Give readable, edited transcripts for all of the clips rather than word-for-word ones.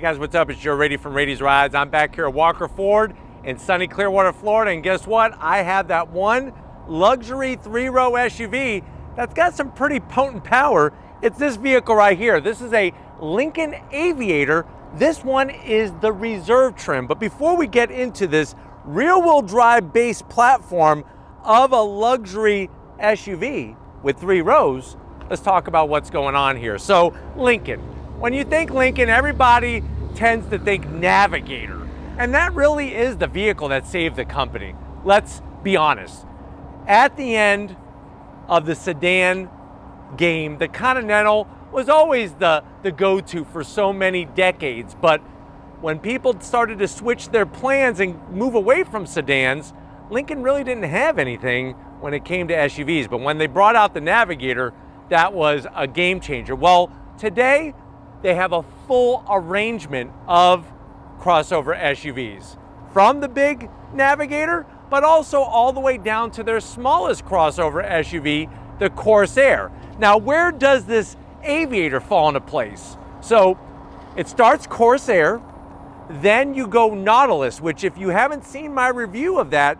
Hey guys, what's up? It's Joe Rady from Rady's Rides. I'm back here at Walker Ford in sunny Clearwater, Florida, and guess what? I have that one luxury 3-row SUV that's got some pretty potent power. It's this vehicle right here. This is a Lincoln Aviator. This one is the reserve trim. But before we get into this rear-wheel drive base platform of a luxury SUV with 3 rows, let's talk about what's going on here. So Lincoln, when you think Lincoln, everybody tends to think Navigator. And that really is the vehicle that saved the company. Let's be honest. At the end of the sedan game, the Continental was always the go-to for so many decades. But when people started to switch their plans and move away from sedans, Lincoln really didn't have anything when it came to SUVs. But when they brought out the Navigator, that was a game changer. Well, today, they have a full arrangement of crossover SUVs. From the big Navigator, but also all the way down to their smallest crossover SUV, the Corsair. Now, where does this Aviator fall into place? So, it starts Corsair, then you go Nautilus, which if you haven't seen my review of that,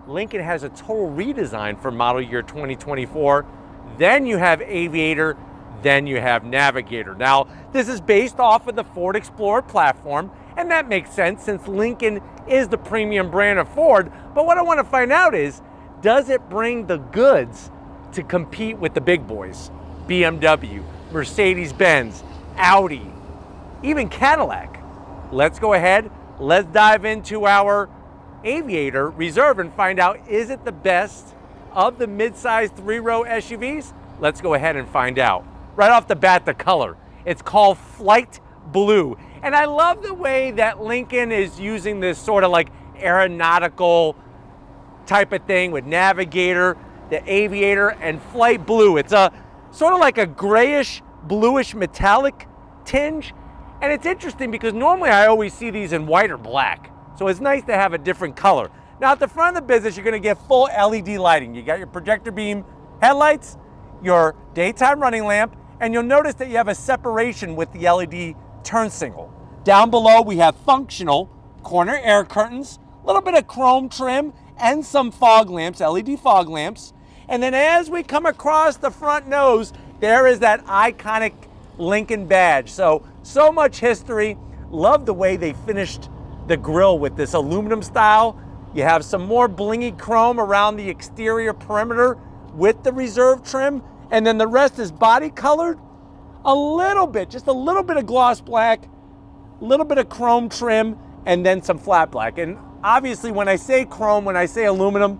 Lincoln has a total redesign for model year 2024. Then you have Aviator, then you have Navigator. Now, this is based off of the Ford Explorer platform, and that makes sense since Lincoln is the premium brand of Ford. But what I want to find out is, does it bring the goods to compete with the big boys? BMW, Mercedes-Benz, Audi, even Cadillac. Let's go ahead, let's dive into our Aviator Reserve and find out, is it the best of the mid-size 3-row SUVs? Let's go ahead and find out. Right off the bat, the color. It's called Flight Blue. And I love the way that Lincoln is using this sort of like aeronautical type of thing with Navigator, the Aviator, and Flight Blue. It's a sort of like a grayish, bluish metallic tinge. And it's interesting because normally I always see these in white or black. So it's nice to have a different color. Now at the front of the business, you're gonna get full LED lighting. You got your projector beam headlights, your daytime running lamp, and you'll notice that you have a separation with the LED turn signal. Down below, we have functional corner air curtains, a little bit of chrome trim, and some fog lamps, LED fog lamps. And then as we come across the front nose, there is that iconic Lincoln badge. So much history. Love the way they finished the grille with this aluminum style. You have some more blingy chrome around the exterior perimeter with the reserve trim. And then the rest is body colored. A little bit, just a little bit of gloss black, a little bit of chrome trim, and then some flat black. And obviously when I say chrome, when I say aluminum,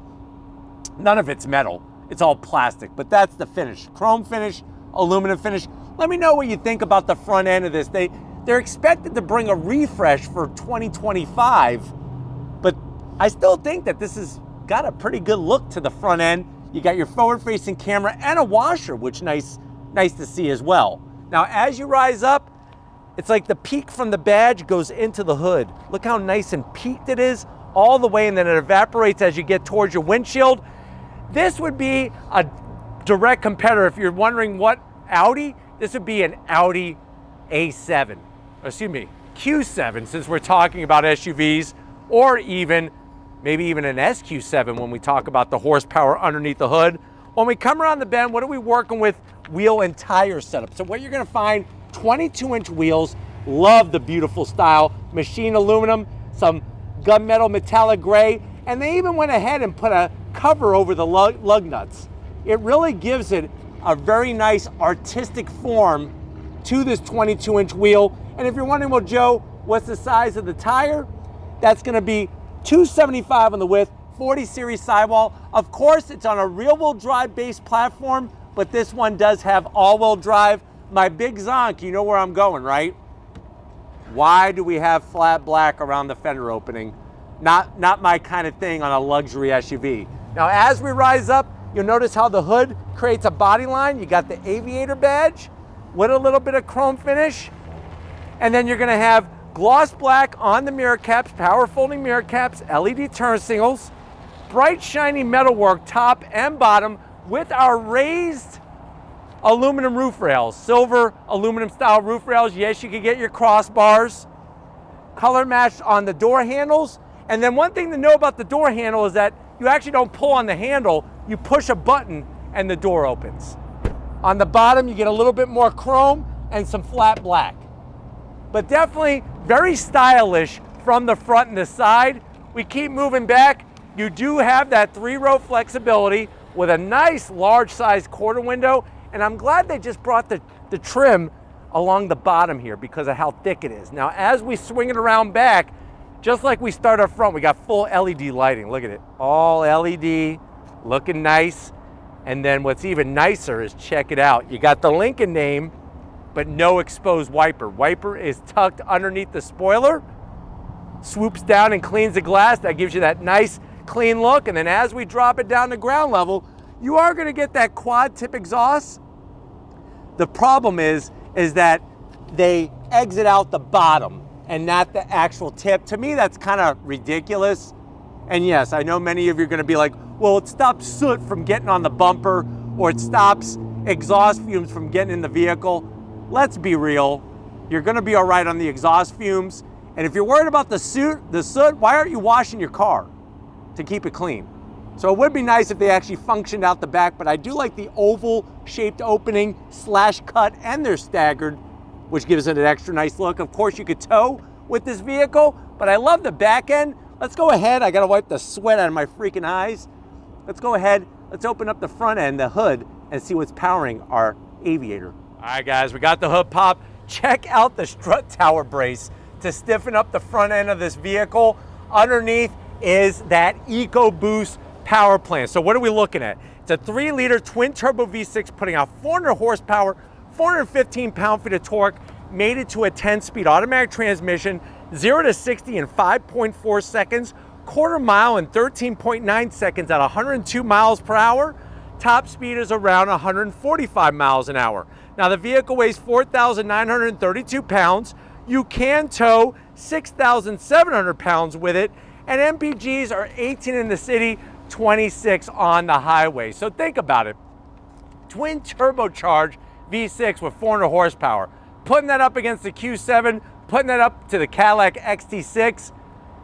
none of it's metal. It's all plastic, but that's the finish. Chrome finish, aluminum finish. Let me know what you think about the front end of this. They're expected to bring a refresh for 2025, but I still think that this has got a pretty good look to the front end. You got your forward-facing camera and a washer, which nice to see as well. Now, as you rise up, it's like the peak from the badge goes into the hood. Look how nice and peaked it is all the way, and then it evaporates as you get towards your windshield. This would be a direct competitor. If you're wondering what Audi, this would be an Audi A7, excuse me, Q7, since we're talking about SUVs, or maybe even an SQ7 when we talk about the horsepower underneath the hood. When we come around the bend, what are we working with? Wheel and tire setup. So what you're gonna find, 22-inch wheels. Love the beautiful style. Machined aluminum, some gunmetal metallic gray, and they even went ahead and put a cover over the lug nuts. It really gives it a very nice artistic form to this 22-inch wheel. And if you're wondering, well, Joe, what's the size of the tire? That's gonna be 275 on the width, 40 series sidewall. Of course, it's on a rear-wheel drive base platform, but this one does have all-wheel drive. My big zonk, you know where I'm going, right? Why do we have flat black around the fender opening? Not my kind of thing on a luxury SUV. Now, as we rise up, you'll notice how the hood creates a body line. You got the Aviator badge with a little bit of chrome finish. And then you're gonna have gloss black on the mirror caps, power folding mirror caps, LED turn signals, bright shiny metalwork top and bottom with our raised aluminum roof rails, silver aluminum style roof rails. Yes, you can get your crossbars. color matched on the door handles. And then one thing to know about the door handle is that you actually don't pull on the handle, you push a button and the door opens. On the bottom, you get a little bit more chrome and some flat black. But definitely very stylish from the front and the side. We keep moving back. You do have that 3-row flexibility with a nice large size quarter window. And I'm glad they just brought the trim along the bottom here because of how thick it is. Now, as we swing it around back, just like we start up front, we got full LED lighting. Look at it, all LED, looking nice. And then what's even nicer is, check it out. You got the Lincoln name, but no exposed wiper. Wiper is tucked underneath the spoiler, swoops down and cleans the glass. That gives you that nice clean look. And then as we drop it down to ground level, you are gonna get that quad tip exhaust. The problem is that they exit out the bottom and not the actual tip. To me, that's kind of ridiculous. And yes, I know many of you are gonna be like, well, it stops soot from getting on the bumper, or it stops exhaust fumes from getting in the vehicle. Let's be real, you're gonna be all right on the exhaust fumes. And if you're worried about the soot, why aren't you washing your car to keep it clean? So it would be nice if they actually functioned out the back, but I do like the oval shaped opening / cut, and they're staggered, which gives it an extra nice look. Of course, you could tow with this vehicle, but I love the back end. Let's go ahead. I gotta wipe the sweat out of my freaking eyes. Let's go ahead. Let's open up the front end, the hood, and see what's powering our Aviator. All right, guys, we got the hood pop. Check out the strut tower brace to stiffen up the front end of this vehicle. Underneath is that EcoBoost power plant. So what are we looking at? It's a 3-liter twin turbo V6 putting out 400 horsepower, 415 pound-feet of torque, made it to a 10-speed automatic transmission, 0 to 60 in 5.4 seconds, quarter mile in 13.9 seconds at 102 miles per hour. Top speed is around 145 miles an hour. Now the vehicle weighs 4,932 pounds. You can tow 6,700 pounds with it, and MPGs are 18 in the city, 26 on the highway. So think about it. Twin turbocharged V6 with 400 horsepower. Putting that up against the Q7, putting that up to the Cadillac XT6,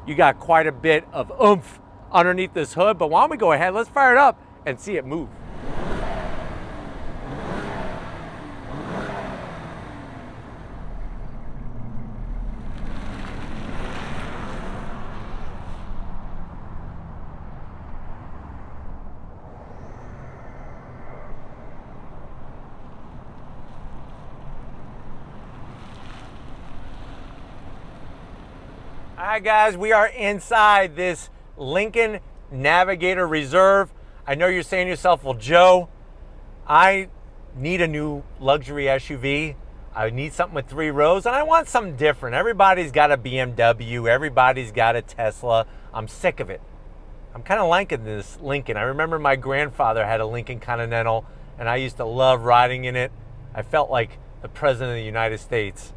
you got quite a bit of oomph underneath this hood. But why don't we go ahead, let's fire it up and see it move. All right, guys, we are inside this Lincoln Navigator Reserve. I know you're saying to yourself, well, Joe, I need a new luxury SUV. I need something with 3 rows, and I want something different. Everybody's got a BMW. Everybody's got a Tesla. I'm sick of it. I'm kind of liking this Lincoln. I remember my grandfather had a Lincoln Continental, and I used to love riding in it. I felt like the President of the United States.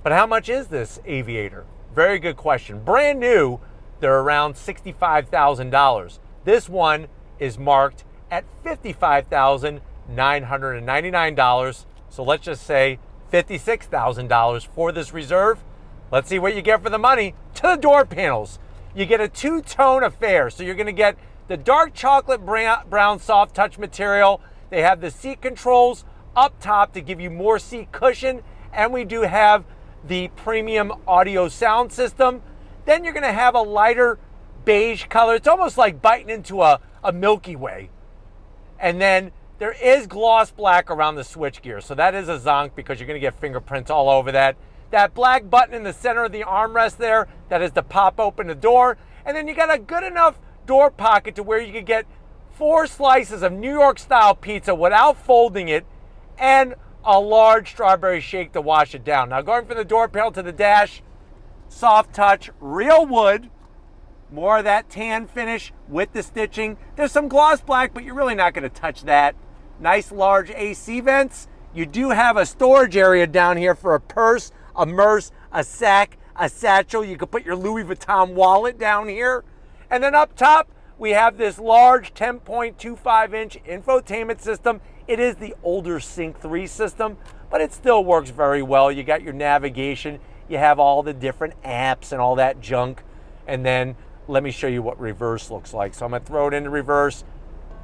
But how much is this Aviator? Very good question. Brand new, they're around $65,000. This one is marked at $55,999. So let's just say $56,000 for this Reserve. Let's see what you get for the money. To the door panels, you get a 2-tone affair. So you're gonna get the dark chocolate brown soft touch material. They have the seat controls up top to give you more seat cushion. And we do have the premium audio sound system. Then you're gonna have a lighter beige color. It's almost like biting into a Milky Way. And then there is gloss black around the switchgear. So that is a zonk because you're gonna get fingerprints all over that. That black button in the center of the armrest there, that is to pop open the door. And then you got a good enough door pocket to where you could get 4 slices of New York style pizza without folding it, and a large strawberry shake to wash it down. Now going from the door panel to the dash, soft touch, real wood, more of that tan finish with the stitching. There's some gloss black, but you're really not gonna touch that. Nice large AC vents. You do have a storage area down here for a purse, a purse, a sack, a satchel. You could put your Louis Vuitton wallet down here. And then up top, we have this large 10.25-inch infotainment system. It is the older Sync 3 system, but it still works very well. You got your navigation. you have all the different apps and all that junk. And then let me show you what reverse looks like. So I'm gonna throw it into reverse.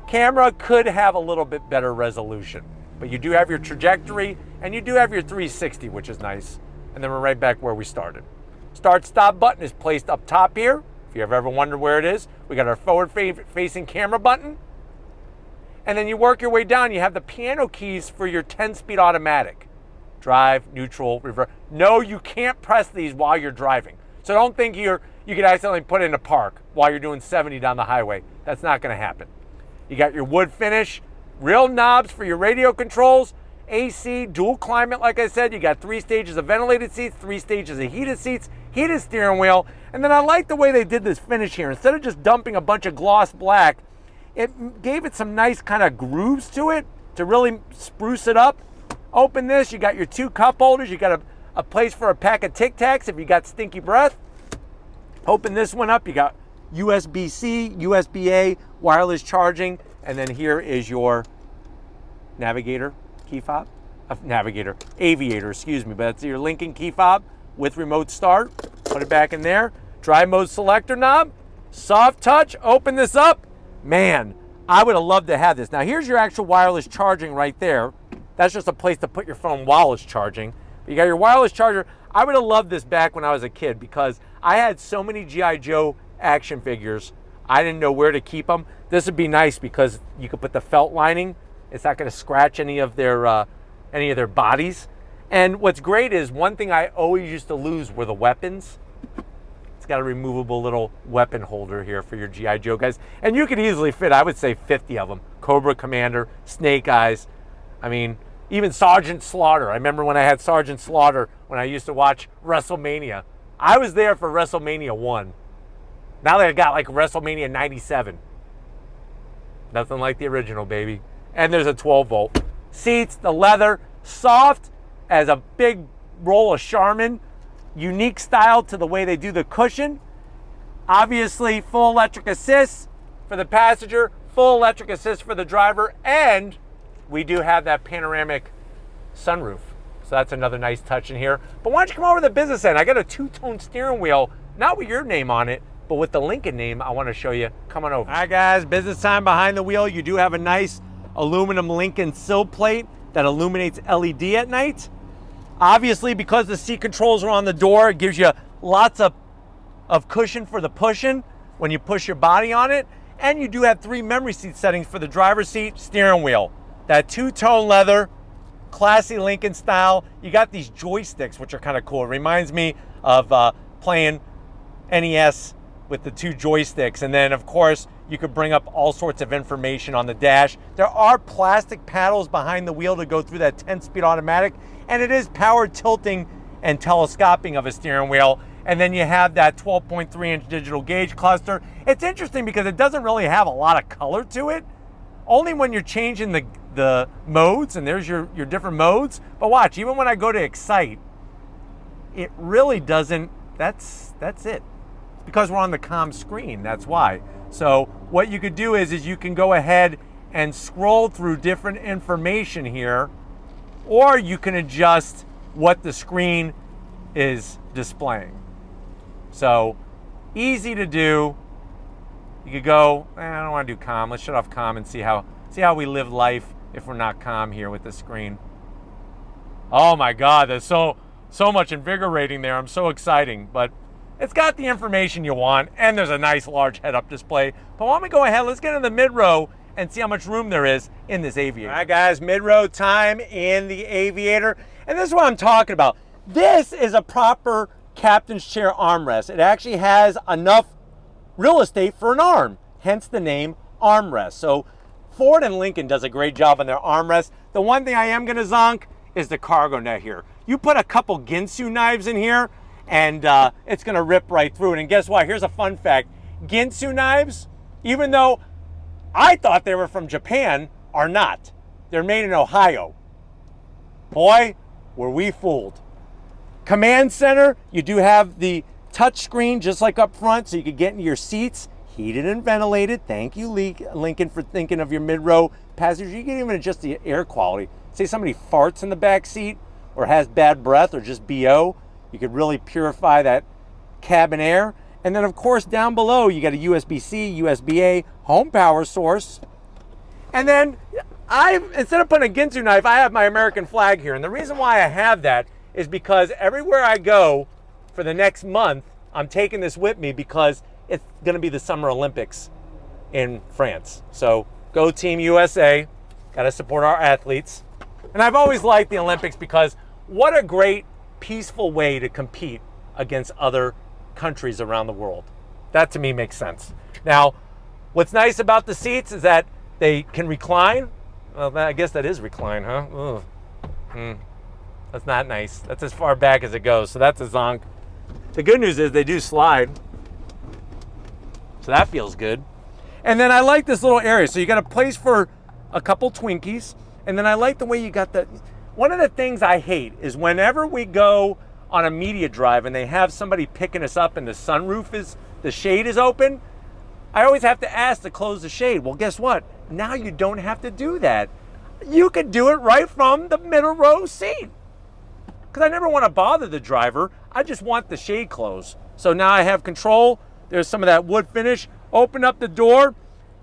Camera could have a little bit better resolution, but you do have your trajectory and you do have your 360, which is nice. And then we're right back where we started. Start stop button is placed up top here. If you have ever wondered where it is, we got our forward facing camera button. And then you work your way down, you have the piano keys for your 10-speed automatic. Drive, neutral, reverse. No, you can't press these while you're driving. So don't think you could accidentally put it in a park while you're doing 70 down the highway. That's not gonna happen. You got your wood finish, real knobs for your radio controls, AC, dual climate, like I said. You got 3 stages of ventilated seats, 3 stages of heated seats, heated steering wheel. And then I like the way they did this finish here. Instead of just dumping a bunch of gloss black, it gave it some nice kind of grooves to it to really spruce it up. Open this, you got your 2 cup holders. You got a place for a pack of Tic Tacs if you got stinky breath. Open this one up, you got USB-C, USB-A, wireless charging, and then here is your navigator key fob. Aviator, excuse me, but it's your Lincoln key fob with remote start. Put it back in there. Drive mode selector knob, soft touch, open this up. Man, I would have loved to have this. Now here's your actual wireless charging right there. That's just a place to put your phone while it's charging. But you got your wireless charger. I would have loved this back when I was a kid because I had so many G.I. Joe action figures. I didn't know where to keep them. This would be nice because you could put the felt lining. It's not going to scratch any of their bodies. And what's great is one thing I always used to lose were the weapons. It's got a removable little weapon holder here for your G.I. Joe guys. And you could easily fit, I would say, 50 of them. Cobra Commander, Snake Eyes. I mean, even Sergeant Slaughter. I remember when I had Sergeant Slaughter when I used to watch WrestleMania. I was there for WrestleMania 1. Now they got like WrestleMania 97. Nothing like the original, baby. And there's a 12 volt. Seats, the leather, soft as a big roll of Charmin. Unique style to the way they do the cushion. Obviously, full electric assist for the passenger, full electric assist for the driver, and we do have that panoramic sunroof. So that's another nice touch in here. But why don't you come over to the business end? I got a 2-tone steering wheel, not with your name on it, but with the Lincoln name. I want to show you. Come on over. All right, guys, business time behind the wheel. You do have a nice aluminum Lincoln sill plate that illuminates LED at night. Obviously, because the seat controls are on the door, it gives you lots of cushion for the pushing when you push your body on it. And you do have 3 memory seat settings for the driver's seat, steering wheel. That 2-tone leather, classy Lincoln style. You got these joysticks, which are kind of cool. It reminds me of playing NES with the 2 joysticks. And then, of course, you could bring up all sorts of information on the dash. There are plastic paddles behind the wheel to go through that 10-speed automatic. And it is power tilting and telescoping of a steering wheel. And then you have that 12.3-inch digital gauge cluster. It's interesting because it doesn't really have a lot of color to it. Only when you're changing the modes, and there's your different modes. But watch, even when I go to Excite, it really doesn't, that's it. Because we're on the comm screen, that's why. So what you could do is you can go ahead and scroll through different information here, or you can adjust what the screen is displaying. So easy to do. You could go, I don't want to do comm. Let's shut off comm and see how we live life if we're not comm here with the screen. Oh my God, there's so much invigorating there. I'm so exciting, but it's got the information you want, and there's a nice large head-up display. But why don't we go ahead, let's get in the mid-row and see how much room there is in this Aviator. All right, guys, mid-row time in the Aviator. And this is what I'm talking about. This is a proper captain's chair armrest. It actually has enough real estate for an arm, hence the name armrest. So Ford and Lincoln does a great job on their armrest. The one thing I am gonna zonk is the cargo net here. You put a couple Ginsu knives in here and it's gonna rip right through it. And guess what? Here's a fun fact. Ginsu knives, even though I thought they were from Japan, are not. They're made in Ohio. Boy, were we fooled. Command center, you do have the touch screen just like up front, so you could get into your seats, heated and ventilated. Thank you, Lincoln, for thinking of your mid-row passengers. You can even adjust the air quality. Say somebody farts in the back seat or has bad breath or just BO, You could really purify that cabin air. And then of course down below you got a USB-C, USB-A home power source. And then instead of putting a Ginsu knife, I have my American flag here. And the reason why I have that is because everywhere I go for the next month, I'm taking this with me because it's gonna be the Summer Olympics in France. So go Team USA, gotta support our athletes. And I've always liked the Olympics because what a great peaceful way to compete against other countries around the world. That to me makes sense. Now, what's nice about the seats is that they can recline. Well, I guess that is recline, huh? That's not nice. That's as far back as it goes, so that's a zonk. The good news is they do slide, so that feels good. And then I like this little area. So you got a place for a couple Twinkies, and then I like the way you got the, one of the things I hate is whenever we go on a media drive and they have somebody picking us up and the sunroof is, the shade is open, I always have to ask to close the shade. Well, guess what? Now you don't have to do that. You could do it right from the middle row seat. Because I never want to bother the driver. I just want the shade closed. So now I have control. There's some of that wood finish. Open up the door,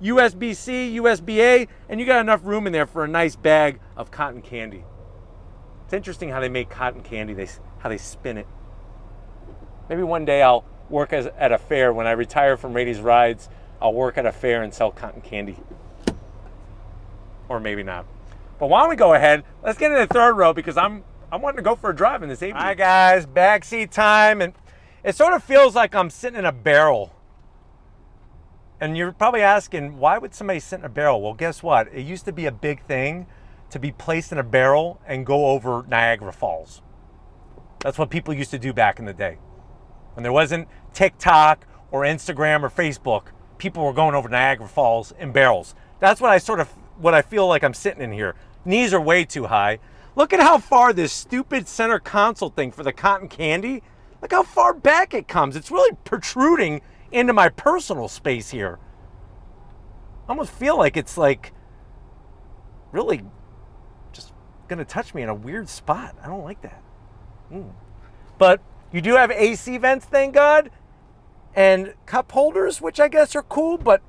USB-C, USB-A, and you got enough room in there for a nice bag of cotton candy. It's interesting how they make cotton candy, how they spin it. Maybe one day I'll work at a fair. When I retire from Rady's Rides, I'll work at a fair and sell cotton candy. Or maybe not. But why don't we go ahead, let's get into the third row because I'm wanting to go for a drive in this Aviator. All right guys, backseat time, and it sort of feels like I'm sitting in a barrel. And you're probably asking, why would somebody sit in a barrel? Well, guess what? It used to be a big thing to be placed in a barrel and go over Niagara Falls. That's what people used to do back in the day. When there wasn't TikTok or Instagram or Facebook, people were going over Niagara Falls in barrels. That's what I feel like I'm sitting in here. Knees are way too high. Look at how far this stupid center console thing for the cotton candy, look how far back it comes. It's really protruding into my personal space here. I almost feel like it's like really just gonna touch me in a weird spot. I don't like that. But you do have AC vents, thank God, and cup holders, which I guess are cool, but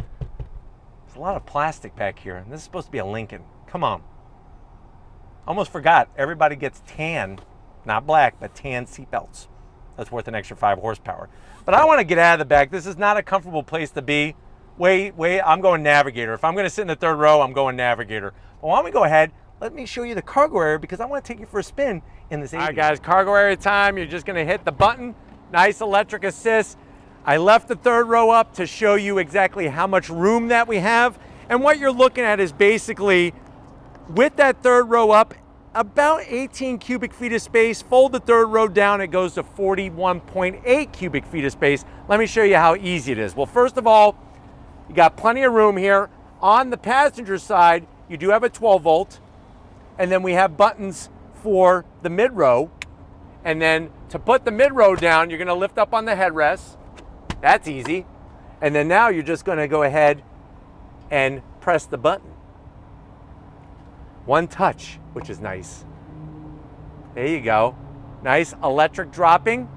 there's a lot of plastic back here, and this is supposed to be a Lincoln. Come on. Almost forgot, everybody gets tan, not black, but tan seatbelts. That's worth an extra 5 horsepower. But I want to get out of the back. This is not a comfortable place to be. Wait, I'm going Navigator. If I'm going to sit in the third row, I'm going Navigator. But why don't we go ahead, let me show you the cargo area because I want to take you for a spin in this Aviator. All right guys, cargo area time. You're just going to hit the button. Nice electric assist. I left the third row up to show you exactly how much room that we have. And what you're looking at is basically, with that third row up, about 18 cubic feet of space. Fold the third row down, it goes to 41.8 cubic feet of space. Let me show you how easy it is. Well, first of all, you got plenty of room here. On the passenger side, you do have a 12 volt, and then we have buttons for the mid row. And then to put the mid row down, you're gonna lift up on the headrest. That's easy. And then now you're just gonna go ahead and press the button. One touch, which is nice. There you go. Nice electric dropping.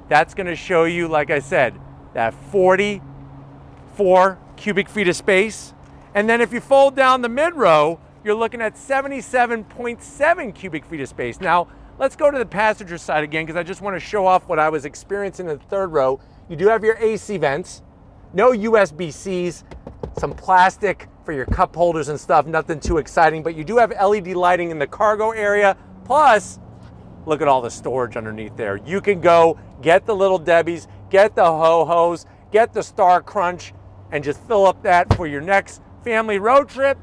That's gonna show you, like I said, that 44 cubic feet of space. And then if you fold down the mid row, you're looking at 77.7 cubic feet of space. Now, let's go to the passenger side again because I just wanna show off what I was experiencing in the third row. You do have your AC vents, no USB-Cs, some plastic for your cup holders and stuff, nothing too exciting, but you do have LED lighting in the cargo area. Plus, look at all the storage underneath there. You can go get the Little Debbies, get the Ho-Hos, get the Star Crunch, and just fill up that for your next family road trip.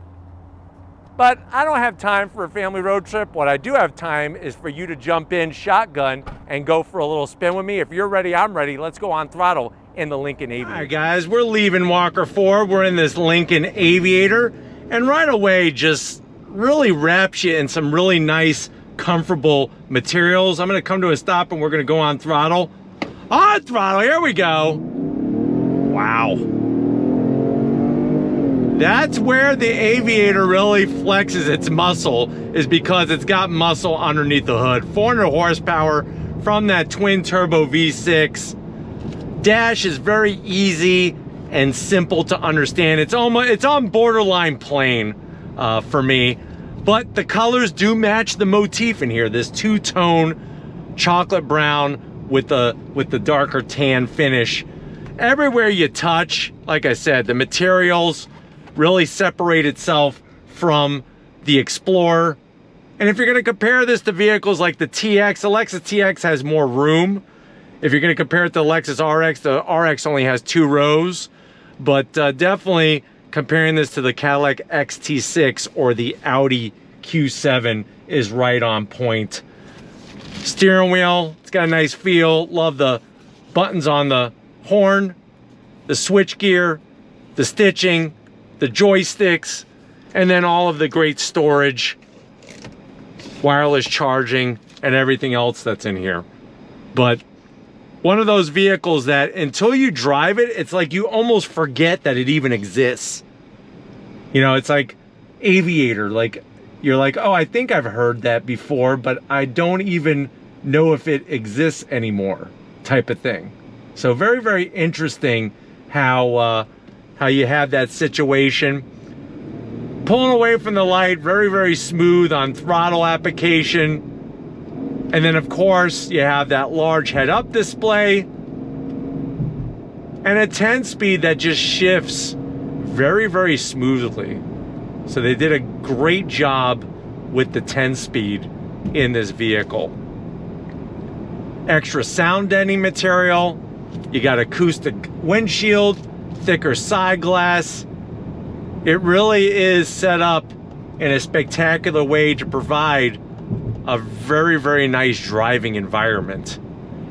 But I don't have time for a family road trip. What I do have time is for you to jump in shotgun and go for a little spin with me. If you're ready, I'm ready. Let's go on throttle in the Lincoln Aviator. All right, guys, we're leaving Walker Ford. We're in this Lincoln Aviator, and right away just really wraps you in some really nice, comfortable materials. I'm gonna come to a stop and we're gonna go on throttle. On throttle, here we go. Wow. That's where the Aviator really flexes its muscle, is because it's got muscle underneath the hood. 400 horsepower, from that twin-turbo V6. Dash is very easy and simple to understand. It's on borderline plain for me, but the colors do match the motif in here. This two-tone chocolate brown with the darker tan finish. Everywhere you touch, like I said, the materials really separate itself from the Explorer. And if you're going to compare this to vehicles like the TX, the Lexus TX has more room. If you're going to compare it to the Lexus RX, the RX only has 2 rows. But definitely comparing this to the Cadillac XT6 or the Audi Q7 is right on point. Steering wheel, it's got a nice feel. Love the buttons on the horn, the switch gear, the stitching, the joysticks, and then all of the great storage, wireless charging, and everything else that's in here. But one of those vehicles that until you drive it, it's like you almost forget that it even exists. You know, it's like Aviator. Like, you're like, oh, I think I've heard that before, but I don't even know if it exists anymore, type of thing. So very, very interesting how you have that situation. Pulling away from the light, very, very smooth on throttle application. And then, of course, you have that large head-up display and a 10-speed that just shifts very, very smoothly. So they did a great job with the 10-speed in this vehicle. Extra sound deadening material. You got acoustic windshield, thicker side glass. It really is set up in a spectacular way to provide a very, very nice driving environment.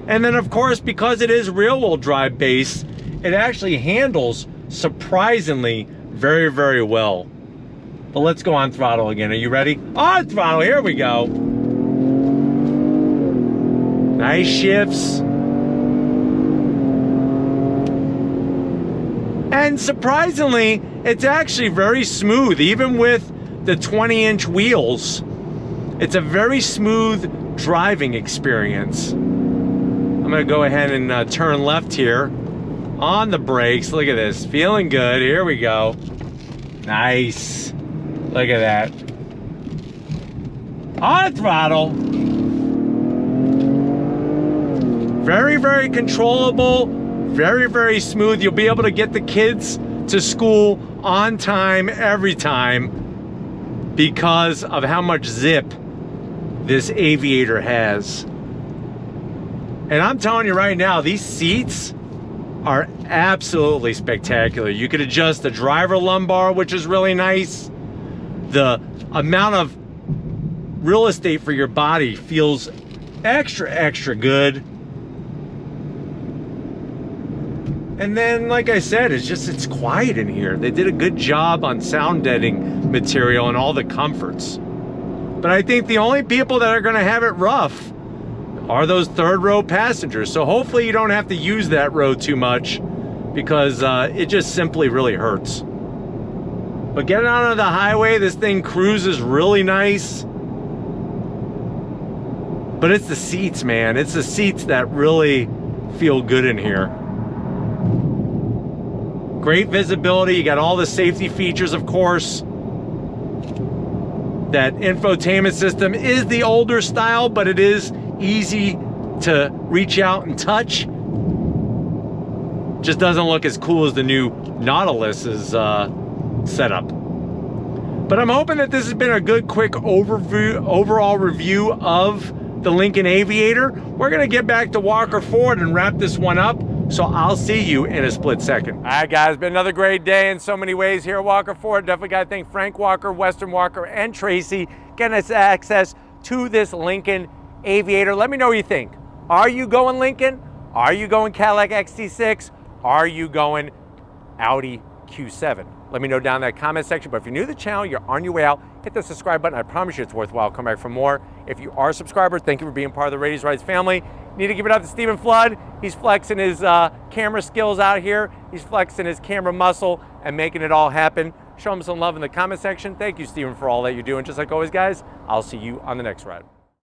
And then, of course, because it is rear-wheel drive based, it actually handles surprisingly very, very well. But let's go on throttle again. Are you ready? On throttle, here we go. Nice shifts. And surprisingly, it's actually very smooth, even with the 20-inch wheels. It's a very smooth driving experience. I'm gonna go ahead and turn left here on the brakes. Look at this, feeling good. Here we go. Nice. Look at that. On throttle. Very, very controllable. Very, very smooth. You'll be able to get the kids to school on time every time because of how much zip this Aviator has. And I'm telling you right now, these seats are absolutely spectacular. You could adjust the driver lumbar, which is really nice. The amount of real estate for your body feels extra, extra good. And then, like I said, it's quiet in here. They did a good job on sound deadening material and all the comforts. But I think the only people that are going to have it rough are those third row passengers. So hopefully you don't have to use that row too much because it just simply really hurts. But getting out on the highway, this thing cruises really nice. But it's the seats, man. It's the seats that really feel good in here. Great visibility. You got all the safety features, of course. That infotainment system is the older style, but it is easy to reach out and touch. Just doesn't look as cool as the new Nautilus's setup. But I'm hoping that this has been a good, quick overall review of the Lincoln Aviator. We're gonna get back to Walker Ford and wrap this one up. So I'll see you in a split second. All right, guys, been another great day in so many ways here at Walker Ford. Definitely got to thank Frank Walker, Western Walker, and Tracy getting us access to this Lincoln Aviator. Let me know what you think. Are you going Lincoln? Are you going Cadillac XT6? Are you going Audi Q7? Let me know down in that comment section. But if you're new to the channel, you're on your way out, hit the subscribe button. I promise you it's worthwhile. Come back for more. If you are a subscriber, thank you for being part of the Ladies Rides family. Need to give it up to Stephen Flood. He's flexing his camera skills out here. He's flexing his camera muscle and making it all happen. Show him some love in the comment section. Thank you, Stephen, for all that you're doing. Just like always, guys, I'll see you on the next ride.